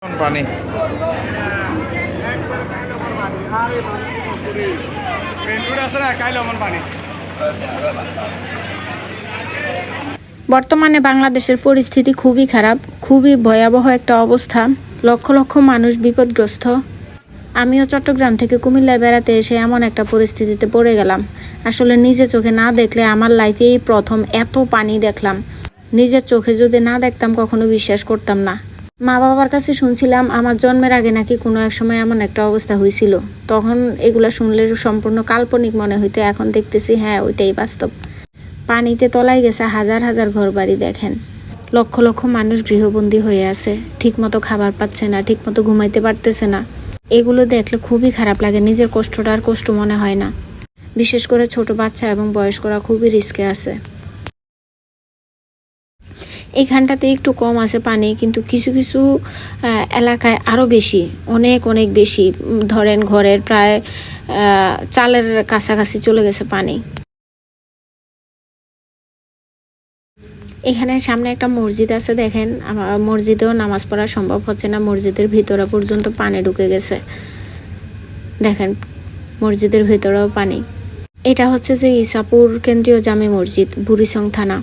पानी বর্তমানে বাংলাদেশের পরিস্থিতি খুবই খারাপ, খুবই ভয়াবহ একটা অবস্থা। লক্ষ লক্ষ মানুষ বিপদগ্রস্ত। আমিও চট্টগ্রাম থেকে কুমিল্লায় বেড়াতে এসে এমন একটা পরিস্থিতিতে পড়ে গেলাম। আসলে নিজে চোখে না দেখলে আমার লাইফে এই প্রথম এত পানি দেখলাম। নিজের চোখে যদি না দেখতাম কখনো বিশ্বাস করতাম না। মা বাবার কাছে শুনছিলাম আমার জন্মের আগে নাকি কোনো এক সময় এমন একটা অবস্থা হয়েছিল। তখন এগুলা শুনলে সম্পূর্ণ কাল্পনিক মনে হইতো, এখন দেখতেছি হ্যাঁ ওইটাই বাস্তব। পানিতে তলায় গেছে হাজার হাজার ঘরবাড়ি। দেখেন, লক্ষ লক্ষ মানুষ গৃহবন্দী হয়ে আছে, ঠিকমতো খাবার পাচ্ছে না, ঠিকমতো ঘুমাইতে পারতেছে না। এগুলো দেখলে খুবই খারাপ লাগে, নিজের কষ্টটা আর কষ্ট মনে হয় না। বিশেষ করে ছোট বাচ্চা এবং বয়স্করা খুবই রিস্কে আছে। এইখানটাতে একটু কম আছে পানি, কিন্তু কিছু কিছু এলাকায় আরও বেশি, অনেক অনেক বেশি। ধরেন ঘরের প্রায় চালের কাছাকাছি চলে গেছে পানি। এখানে সামনে একটা মসজিদ আছে, দেখেন মসজিদেও নামাজ পড়া সম্ভব হচ্ছে না। মসজিদের ভিতরে পর্যন্ত পানি ঢুকে গেছে। দেখেন মসজিদের ভিতরেও পানি। এটা হচ্ছে যে ইসাপুর কেন্দ্রীয় জামে মসজিদ, বুড়িচং থানা।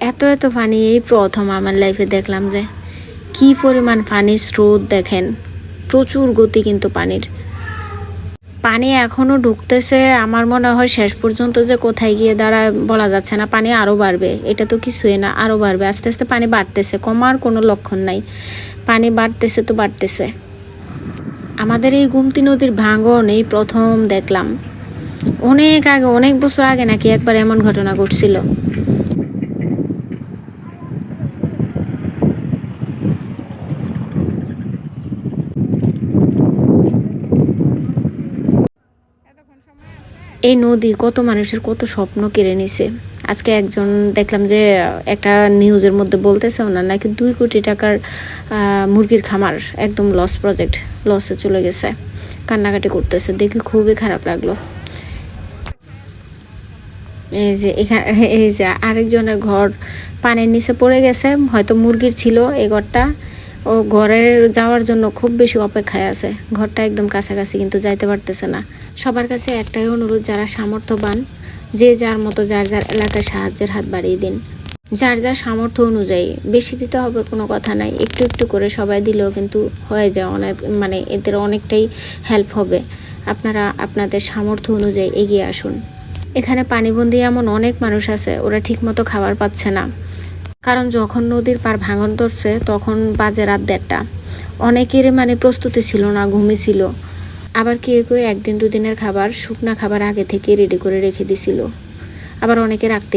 এত এত পানি এই প্রথম আমার লাইফে দেখলাম। যে কি পরিমাণ পানির স্রোত দেখেন, প্রচুর গতি কিন্তু পানির। পানি এখনো ঢুকতেছে, আমার মনে হয় শেষ পর্যন্ত যে কোথায় গিয়ে দাঁড়ায় বলা যাচ্ছে না। পানি আরও বাড়বে, এটা তো কিছুই না, আরও বাড়বে। আস্তে আস্তে পানি বাড়তেছে, কমার কোনো লক্ষণ নাই। পানি বাড়তেছে তো বাড়তেছে। আমাদের এই গুমতি নদীর ভাঙন এই প্রথম দেখলাম। অনেক আগে, অনেক বছর আগে নাকি একবার এমন ঘটনা ঘটছিল। এই নদী কত মানুষের কত স্বপ্ন কেড়ে নিছে। আজকে একজন দেখলাম যে একটা নিউজের মধ্যে বলতেছে ওনার নাকি 2 কোটি টাকার মুরগির খামার একদম লস প্রজেক্ট, লসে চলে গেছে। কান্নাকাটি করতেছে, দেখে খুবই খারাপ লাগলো। এই যে আরেকজনের ঘর পানির নিচে পড়ে গেছে, হয়তো মুরগির ছিল এই ঘরটা। ও ঘরের যাওয়ার জন্য খুব বেশি অপেক্ষায় আছে। ঘরটা একদম কাছাকাছি, কিন্তু যাইতে পারতেছে না। সবার কাছে একটাই অনুরোধ, যারা সামর্থ্যবান, যে যার মতো যার যার এলাকায় সাহায্যের হাত বাড়িয়ে দিন। যার যার সামর্থ্য অনুযায়ী, বেশি দিতে হবে কোনো কথা নাই, একটু একটু করে সবাই দিলেও কিন্তু হয়ে যায় অনেক, মানে এদের অনেকটাই হেল্প হবে। আপনারা আপনাদের সামর্থ্য অনুযায়ী এগিয়ে আসুন। এখানে পানিবন্দী এমন অনেক মানুষ আছে, ওরা ঠিকমতো খাবার পাচ্ছে না। কারণ যখন নদীর পার ভাঙন ধরছে তখন বাজে রাত 1:30। অনেকেরই মানে প্রস্তুতি ছিল না, ঘুমিয়েছিল। আবার কেউ কেউ 1 দিন 2 দিনের খাবার, শুকনা খাবার আগে থেকে রেডি করে রেখে দিছিল। আবার অনেকে রাখতে